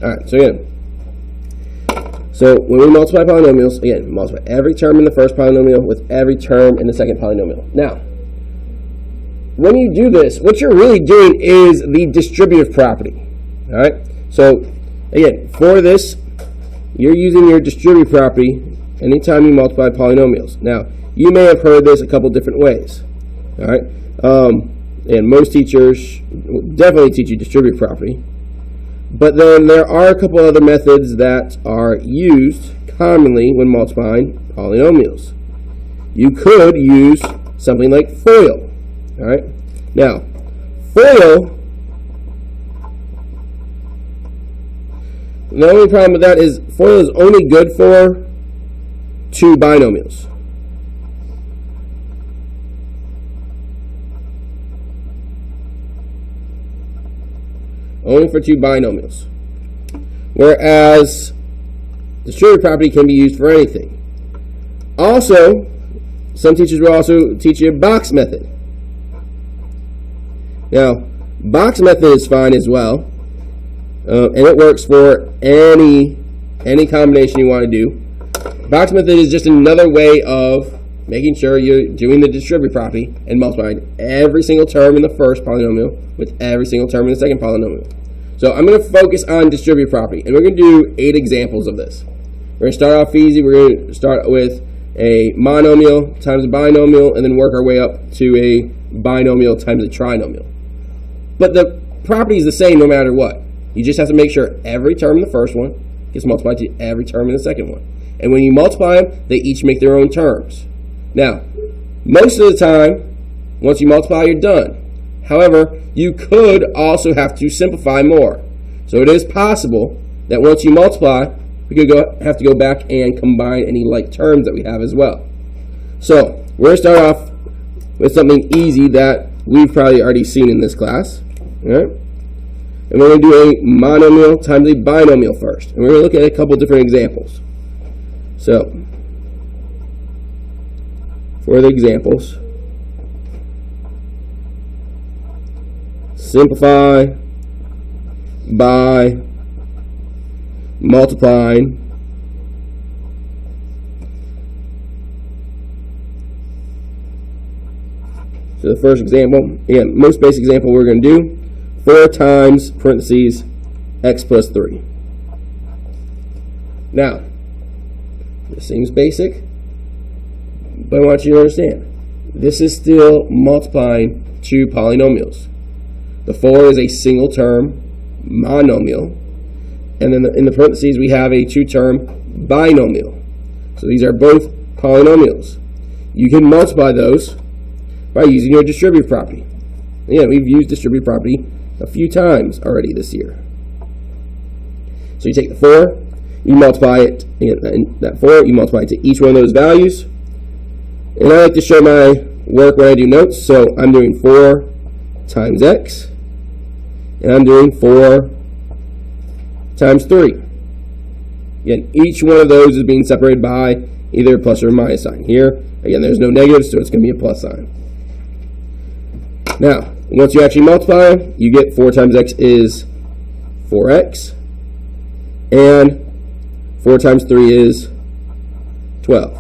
All right, so again, so when we multiply polynomials, again, multiply every term in the first polynomial with every term in the second polynomial. Now, when you do this, what you're really doing is the distributive property. All right, so again, for this, you're using your distributive property anytime you multiply polynomials. Now, you may have heard this a couple different ways. All right, and most teachers will definitely teach you distributive property. But then there are a couple other methods that are used commonly when multiplying polynomials. You could use something like FOIL. All right. Now, FOIL, the only problem with that is FOIL is only good for two binomials. Only for two binomials. Whereas distributive property can be used for anything. Also, some teachers will also teach you a box method. Now, box method is fine as well, and it works for any combination you want to do. Box method is just another way of making sure you're doing the distributive property and multiplying every single term in the first polynomial with every single term in the second polynomial. So I'm going to focus on distributive property, and we're going to do 8 examples of this. We're going to start off easy. We're going to start with a monomial times a binomial, and then work our way up to a binomial times a trinomial. But the property is the same no matter what. You just have to make sure every term in the first one gets multiplied to every term in the second one. And when you multiply them, they each make their own terms. Now, most of the time, once you multiply, you're done. However, you could also have to simplify more. So it is possible that once you multiply, we could have to go back and combine any like terms that we have as well. So we're going to start off with something easy that we've probably already seen in this class. All right? And we're going to do a monomial times a binomial first. And we're going to look at a couple different examples. So, for the examples, simplify by multiplying so the first example, again, most basic example we're going to do, 4 times parentheses x plus 3. Now, this seems basic, but I want you to understand, this is still multiplying two polynomials. The 4 is a single term monomial, and then in the parentheses we have a 2-term binomial. So these are both polynomials. You can multiply those by using your distributive property. Again, we've used distributive property a few times already this year. So you take the 4, you multiply it, and that 4, you multiply it to each one of those values. And I like to show my work when I do notes, so I'm doing 4 times x, and I'm doing 4 times 3. Again, each one of those is being separated by either a plus or a minus sign. Here, again, there's no negatives, so it's going to be a plus sign. Now, once you actually multiply, you get 4 times x is 4x, and 4 times 3 is 12.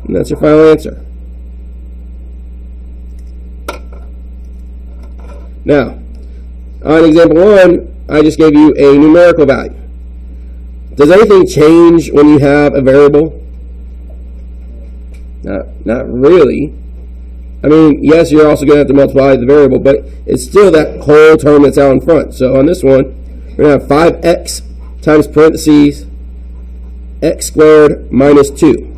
And that's your final answer. Now, on example 1, I just gave you a numerical value. Does anything change when you have a variable? Not really. I mean, yes, you're also going to have to multiply the variable, but it's still that whole term that's out in front. So on this one, we're going to have 5x times parentheses x squared minus 2.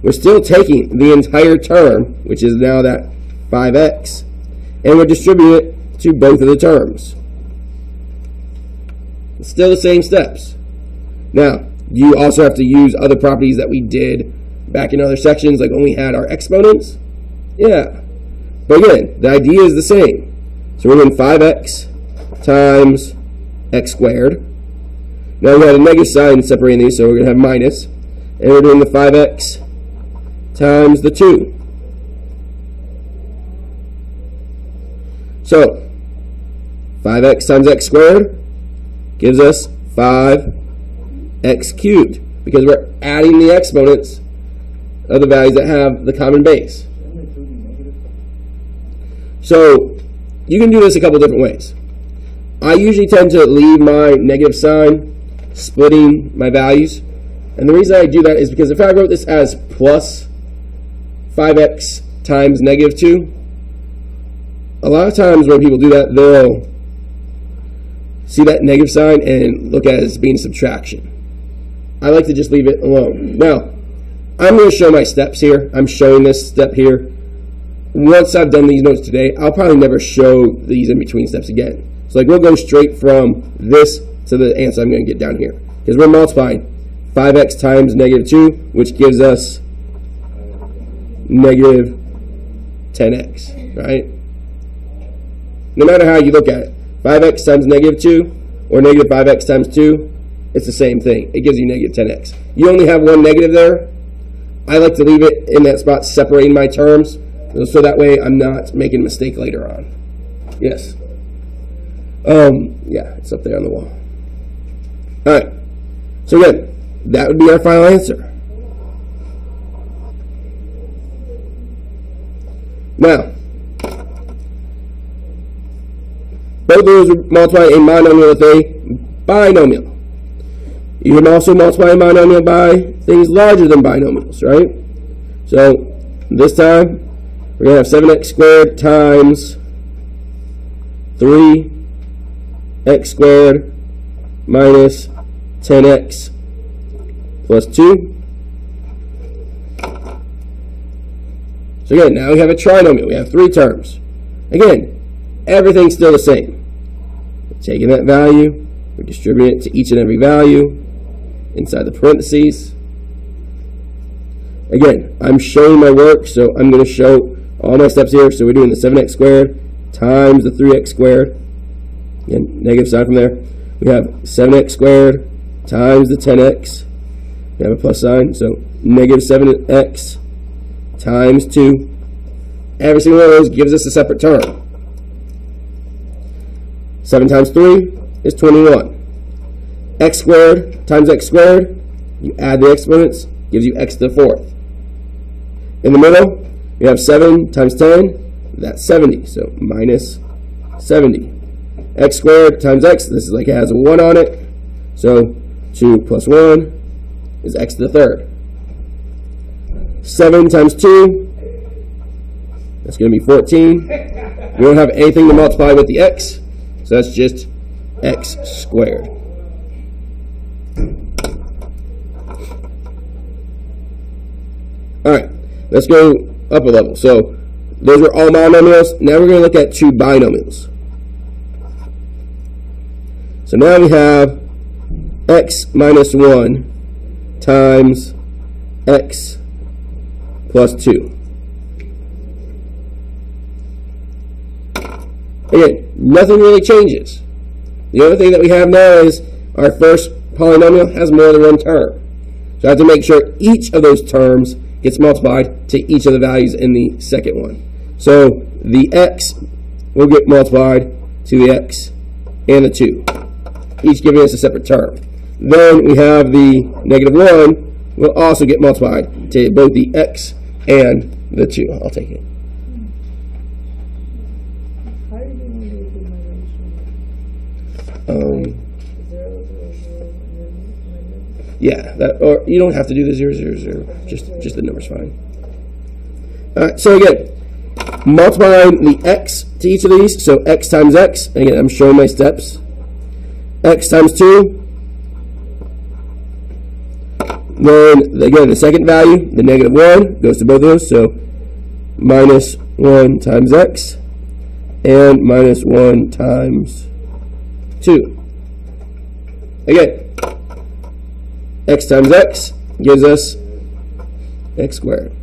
We're still taking the entire term, which is now that 5x, and we're distributing it to both of the terms. It's still the same steps. Now, you also have to use other properties that we did back in other sections, like when we had our exponents. Yeah. But again, the idea is the same. So we're doing 5x times x squared. Now we have a negative sign separating these, so we're going to have minus. And we're doing the 5x times the 2. So, 5x times x squared gives us 5x cubed, because we're adding the exponents of the values that have the common base. So you can do this a couple different ways. I usually tend to leave my negative sign splitting my values. And the reason I do that is because if I wrote this as plus 5x times negative 2, a lot of times when people do that, they'll see that negative sign and look at it as being subtraction. I like to just leave it alone. Now, I'm going to show my steps here. I'm showing this step here. Once I've done these notes today, I'll probably never show these in between steps again. So like we'll go straight from this to the answer I'm going to get down here. Because we're multiplying 5x times negative 2, which gives us negative 10x, right? No matter how you look at it, 5x times negative 2 or negative 5x times 2, it's the same thing. It gives you negative 10x. You only have one negative there. I like to leave it in that spot separating my terms, so that way I'm not making a mistake later on. Yes. Yeah, it's up there on the wall. All right. So again, that would be our final answer. Now, both of those would multiply a monomial with a binomial. You can also multiply a monomial by things larger than binomials, right? So this time, we're going to have 7x squared times 3x squared minus 10x plus 2. So again, now we have a trinomial. We have 3 terms. Again, everything's still the same. We're taking that value, we're distributing it to each and every value inside the parentheses. Again, I'm showing my work, so I'm going to show all my steps here. So we're doing the 7x squared times the 3x squared. Again, negative sign from there. We have 7x squared times the 10x. We have a plus sign, so negative 7x times 2. Every single one of those gives us a separate term. 7 times 3 is 21. X squared times x squared, you add the exponents, gives you x to the 4th. In the middle, we have 7 times 10, that's 70, so minus 70. X squared times x, this is like it has a 1 on it, so 2 plus 1 is x to the 3rd. 7 times 2, that's going to be 14. We don't have anything to multiply with the x, so that's just x squared. Alright, let's go up a level. So those were all monomials. Now we're going to look at 2 binomials. So now we have x minus 1 times x plus 2. Again, nothing really changes. The only thing that we have now is our first polynomial has more than one term. So I have to make sure each of those terms gets multiplied to each of the values in the second one. So the x will get multiplied to the x and the 2, each giving us a separate term. Then we have the negative 1 will also get multiplied to both the x and the 2. I'll take it. Yeah, that, or you don't have to do the 0, 0, 0. Just the number's fine. Alright, so again, multiplying the x to each of these, so x times x, again, I'm showing my steps. X times 2. Then, again, the second value, the negative 1, goes to both of those, so minus 1 times x, and minus 1 times 2. Again, x times x gives us x squared.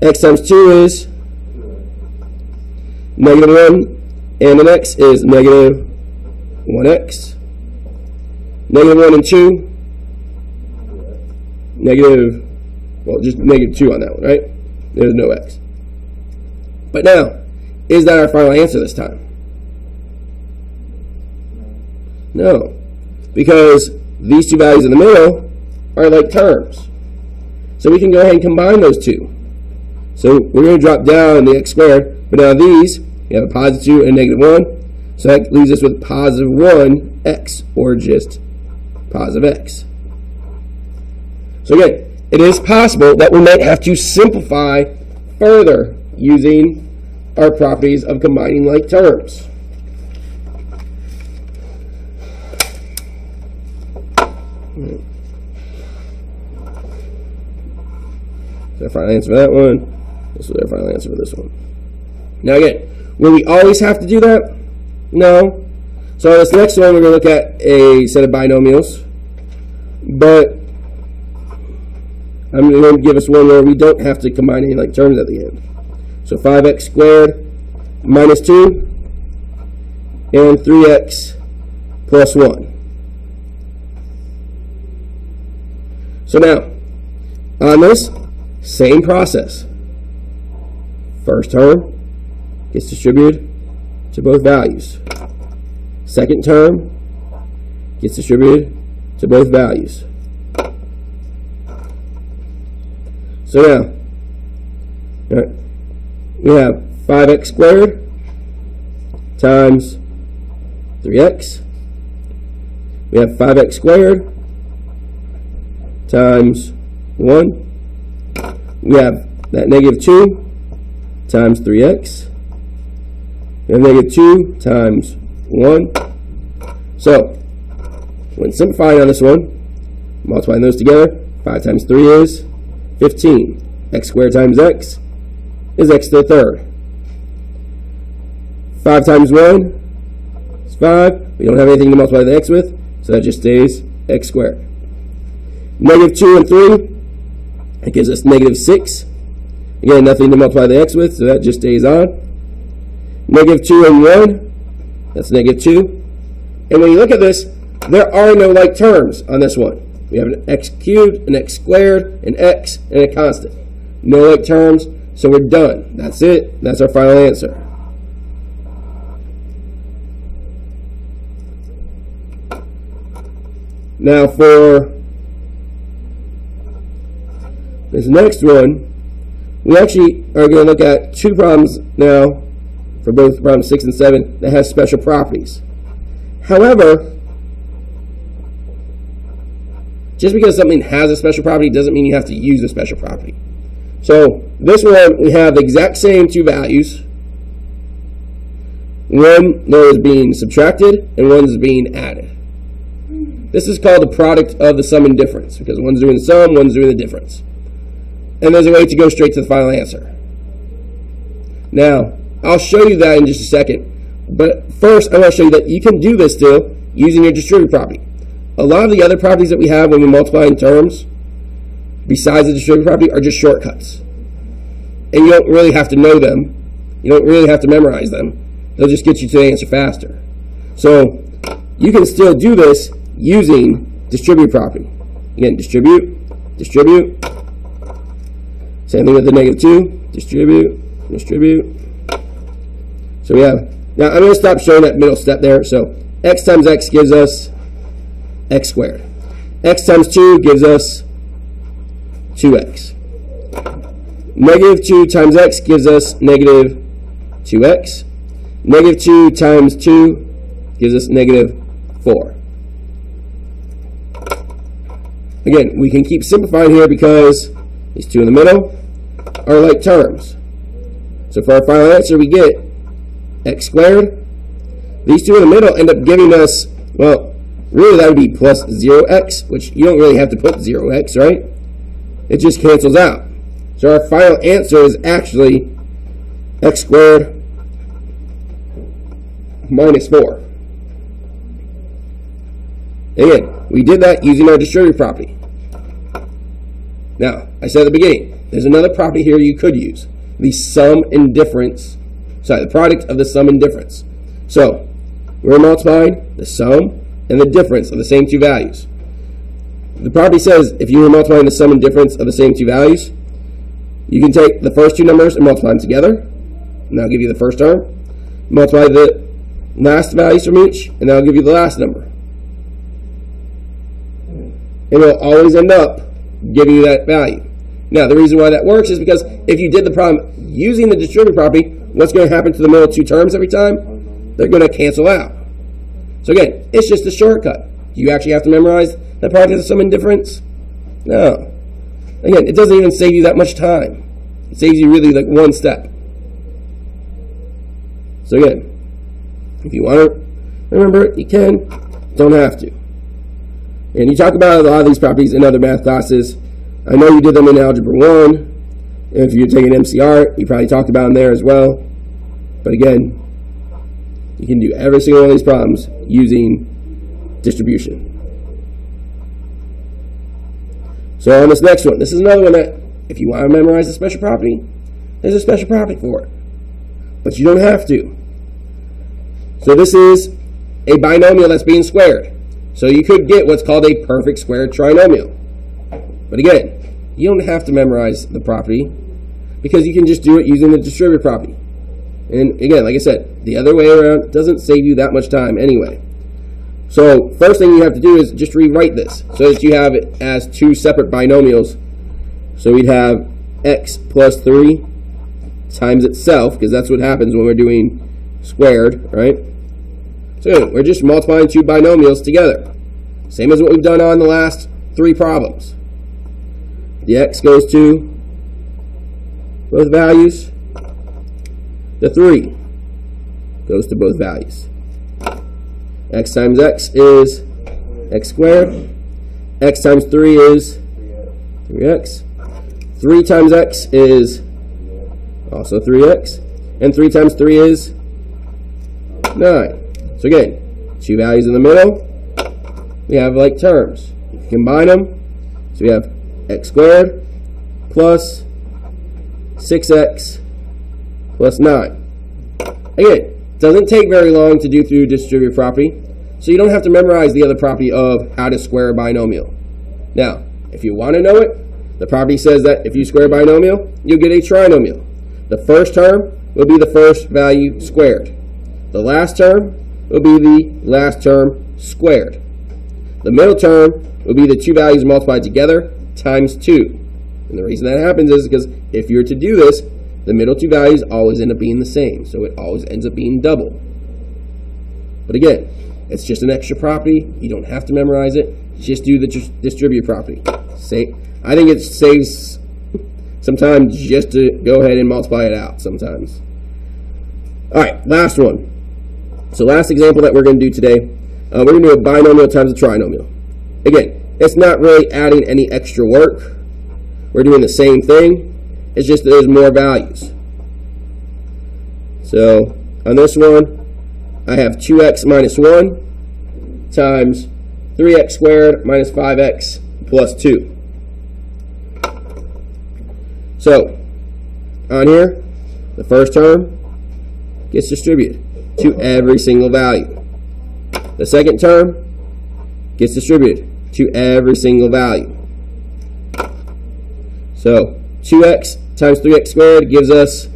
X times 2 is negative 1, and an x is negative 1x. Negative 1 and 2, negative, well, just negative 2 on that one, right? There's no x. But now, is that our final answer this time? No, because these two values in the middle are like terms. So we can go ahead and combine those two. So we're going to drop down the x squared, but now these, we have a positive 2 and a negative 1. So that leaves us with positive 1x, or just positive x. So again, it is possible that we might have to simplify further using our properties of combining like terms. That's our final answer for that one. This is our final answer for this one. Now again, will we always have to do that? No. So on this next one, we're going to look at a set of binomials. But I'm going to give us one where we don't have to combine any like terms at the end. So 5x squared minus 2 and 3x plus 1. So now, on this, same process. First term gets distributed to both values. Second term gets distributed to both values. So now, all right, we have 5x squared times 3x. We have 5x squared times 1. We have that negative 2 times 3x. We have negative 2 times 1. So, when simplifying on this one, multiplying those together, 5 times 3 is 15. X squared times x is x to the third. 5 times 1 is 5. We don't have anything to multiply the x with, so that just stays x squared. Negative 2 and 3, that gives us negative 6. Again, nothing to multiply the x with, so that just stays on. Negative 2 and 1, that's negative 2. And when you look at this, there are no like terms on this one. We have an x cubed, an x squared, an x, and a constant. No like terms, so we're done. That's it. That's our final answer. Now for this next one, we actually are going to look at two problems now for both problems 6 and 7 that has special properties. However, just because something has a special property doesn't mean you have to use a special property. So this one, we have the exact same two values. One though is being subtracted and one is being added. This is called the product of the sum and difference, because one's doing the sum, one's doing the difference. And there's a way to go straight to the final answer. Now, I'll show you that in just a second. But first, I want to show you that you can do this still using your distributive property. A lot of the other properties that we have when we multiply in terms, besides the distributive property, are just shortcuts. And you don't really have to know them. You don't really have to memorize them. They'll just get you to the answer faster. So, you can still do this using distributive property. Again, distribute. Same thing with the negative 2. Distribute. So we have, now I'm going to stop showing that middle step there. So x times x gives us x squared. X times 2 gives us 2x. Negative 2 times x gives us negative 2x. Negative 2 times 2 gives us negative 4. Again, we can keep simplifying here because these two in the middle are like terms. So for our final answer, we get x squared. These two in the middle end up giving us, well, really that would be plus 0x, which you don't really have to put 0x, right? It just cancels out. So our final answer is actually x squared minus 4. Again, we did that using our distributive property. Now, I said at the beginning, there's another property here you could use. The sum and difference, the product of the sum and difference. So, we're multiplying the sum and the difference of the same two values. The property says if you were multiplying the sum and difference of the same two values, you can take the first two numbers and multiply them together, and that'll give you the first term. Multiply the last values from each, and that'll give you the last number. it will always end up giving you that value. Now, the reason why that works is because if you did the problem using the distributive property, what's going to happen to the middle two terms every time? They're going to cancel out. So again, it's just a shortcut. Do you actually have to memorize that product of sum and difference? No. Again, it doesn't even save you that much time. It saves you really like one step. So again, if you want to remember it, you can. Don't have to. And you talk about a lot of these properties in other math classes. I know you did them in Algebra 1. If you're taking MCR, you probably talked about them there as well. But again, you can do every single one of these problems using distribution. So on this next one, this is another one that if you want to memorize a special property, there's a special property for it. But you don't have to. So this is a binomial that's being squared. So you could get what's called a perfect squared trinomial. But again, you don't have to memorize the property because you can just do it using the distributive property. And again, like I said, the other way around doesn't save you that much time anyway. So first thing you have to do is just rewrite this so that you have it as two separate binomials. So we'd have x plus 3 times itself, because that's what happens when we're doing squared, right? So we're just multiplying two binomials together. Same as what we've done on the last three problems. The x goes to both values. The 3 goes to both values. X times x is x squared. X times 3 is 3x. 3 times x is also 3x. And 3 times 3 is 9. So again, two values in the middle. We have like terms. You can combine them. So we have x squared plus 6x plus 9. Again, it doesn't take very long to do through distributive property, so you don't have to memorize the other property of how to square a binomial. Now, if you want to know it, the property says that if you square a binomial, you'll get a trinomial. The first term will be the first value squared. The last term will be the last term squared. The middle term will be the two values multiplied together times 2. And the reason that happens is because if you're to do this, the middle two values always end up being the same, so it always ends up being double. But again, it's just an extra property. You don't have to memorize it. Just do the distributive property. I think it saves some time just to go ahead and multiply it out sometimes. All right, last one. So last example that we're going to do today, we're going to do a binomial times a trinomial. Again, it's not really adding any extra work. We're doing the same thing. It's just that there's more values. So on this one, I have 2x minus 1 times 3x squared minus 5x plus 2. So on here, the first term gets distributed to every single value. The second term gets distributed to every single value. So 2x times 3x squared gives us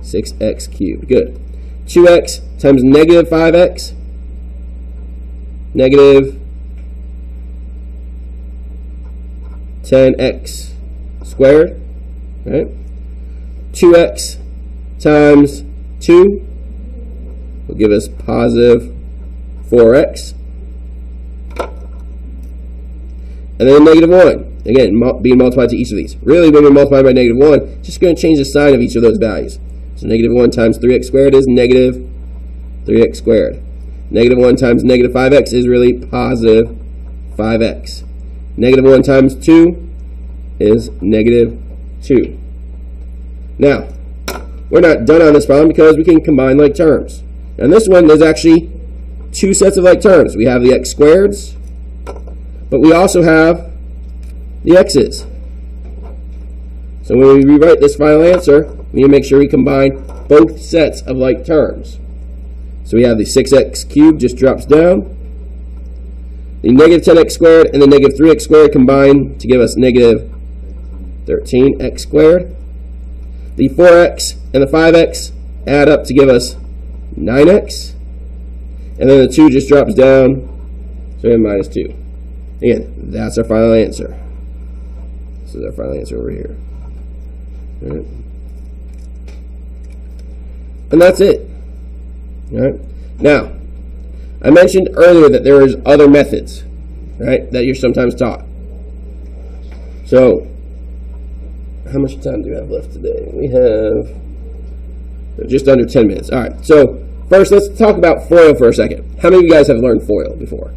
6x cubed. Good. 2x times negative 5x, negative 10x squared. Right? 2x times 2 will give us positive 4x. And then negative 1. Again, being multiplied to each of these. Really, when we're multiplied by negative 1, it's just going to change the sign of each of those values. So negative 1 times 3x squared is negative 3x squared. Negative 1 times negative 5x is really positive 5x. Negative 1 times 2 is negative 2. Now, we're not done on this problem because we can combine like terms. And this one, there's actually two sets of like terms. We have the x squareds, but we also have the x's. So when we rewrite this final answer, we need to make sure we combine both sets of like terms. So we have the 6x cubed just drops down. The negative 10x squared and the negative 3x squared combine to give us negative 13x squared. The 4x and the 5x add up to give us 9x. And then the 2 just drops down, so we have minus 2. Again, that's our final answer. This is our final answer over here. All right. And that's it. All right. Now, I mentioned earlier that there is other methods, right, that you're sometimes taught. So, how much time do we have left today? We have just under 10 minutes. All right. So, first, let's talk about FOIL for a second. How many of you guys have learned FOIL before?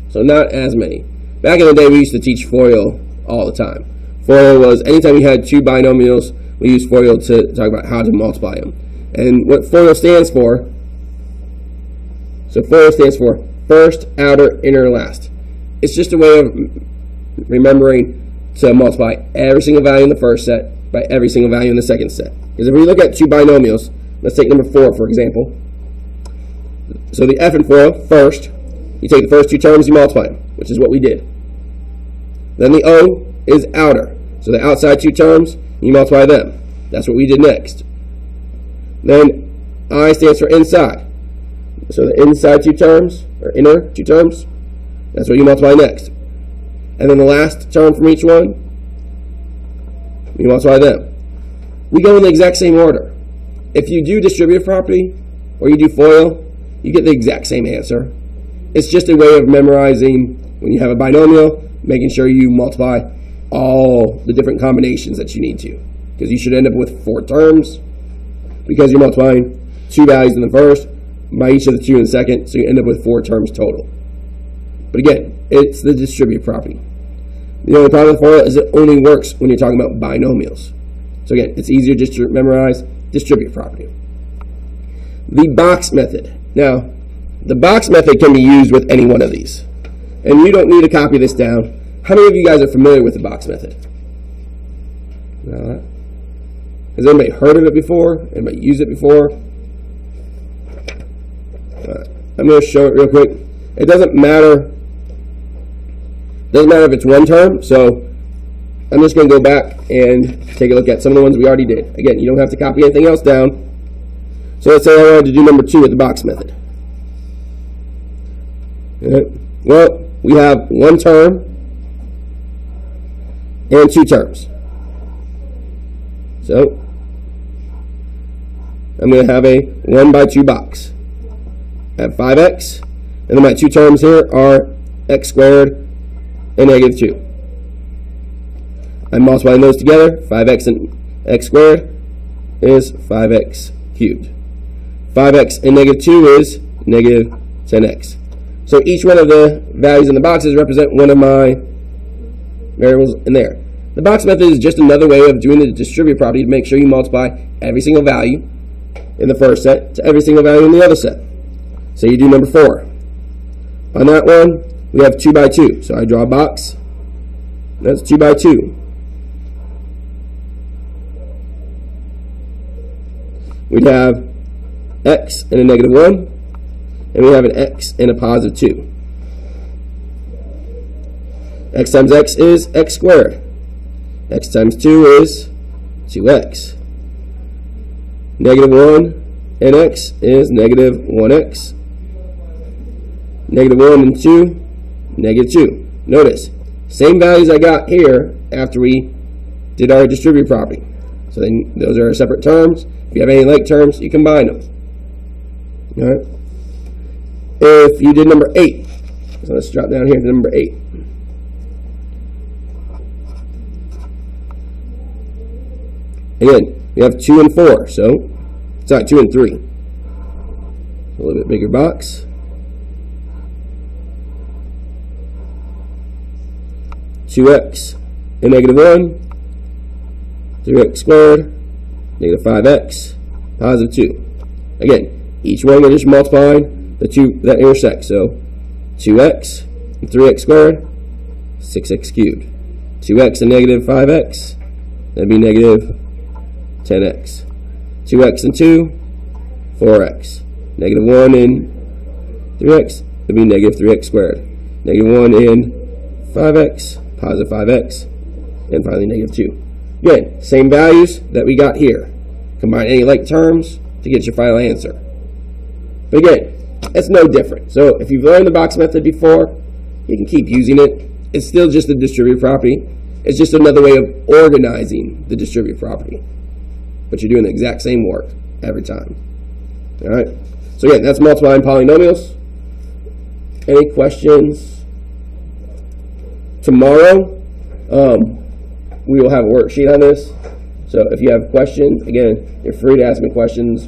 So, not as many. Back in the day, we used to teach FOIL all the time. FOIL was anytime you had two binomials, we used FOIL to talk about how to multiply them. And what FOIL stands for, so FOIL stands for first, outer, inner, last. It's just a way of remembering to multiply every single value in the first set by every single value in the second set. Because if we look at two binomials, let's take number 4 for example. So the f in FOIL, first, you take the first two terms, you multiply them, which is what we did. Then the O is outer. So the outside two terms, you multiply them. That's what we did next. Then I stands for inside. So the inside two terms, or inner two terms, that's what you multiply next. And then the last term from each one, you multiply them. We go in the exact same order. If you do distributive property, or you do FOIL, you get the exact same answer. It's just a way of memorizing when you have a binomial, making sure you multiply all the different combinations that you need to. Because you should end up with 4 terms, because you're multiplying 2 values in the first by each of the 2 in the second, so you end up with 4 terms total. But again, it's the distributive property. The only problem with FOIL is it only works when you're talking about binomials. So again, it's easier just to memorize distributive property. The box method. Now, the box method can be used with any one of these. And you don't need to copy this down. How many of you guys are familiar with the box method? Has anybody heard of it before? Anybody used it before? I'm going to show it real quick. It doesn't matter. Doesn't matter if it's one term. So I'm just going to go back and take a look at some of the ones we already did. Again, you don't have to copy anything else down. So let's say I wanted to do number 2 with the box method. Okay. Well, we have one term and 2 terms. So I'm going to have a 1 by 2 box. I have 5x, and then my 2 terms here are x squared and negative 2. I'm multiplying those together. 5x and x squared is 5x cubed. 5x and negative 2 is negative 10x. So each one of the values in the boxes represent one of my variables in there. The box method is just another way of doing the distributive property to make sure you multiply every single value in the first set to every single value in the other set. So you do number 4. On that one, we have 2 by 2. So I draw a box. That's 2 by 2. We'd have x and a negative 1, and we have an x and a positive 2. X times x is x squared. X times 2 is 2x. Negative 1 and x is negative 1x. Negative 1 and 2, negative 2. Notice, same values I got here after we did our distributive property. So then those are separate terms. If you have any like terms, you combine them. All right. If you did number 8, so let's drop down here to number 8. Again, you have 2 and 4, so sorry, 2 and 3. A little bit bigger box. 2x and negative 1, 3x squared, negative 5x, positive 2. Again, each one we're just multiplying the 2 that intersect. So 2x and 3x squared, 6x cubed. 2x and negative 5x, that'd be negative 10x. 2x and 2, 4x. Negative 1 and 3x, that'd be negative 3x squared. Negative 1 and 5x, positive 5x, and finally negative 2. Again, same values that we got here. Combine any like terms to get your final answer. But again, it's no different. So if you've learned the box method before, you can keep using it. It's still just a distributive property. It's just another way of organizing the distributive property. But you're doing the exact same work every time. All right. So again, that's multiplying polynomials. Any questions? Tomorrow, we will have a worksheet on this. So if you have questions, again, you're free to ask me questions.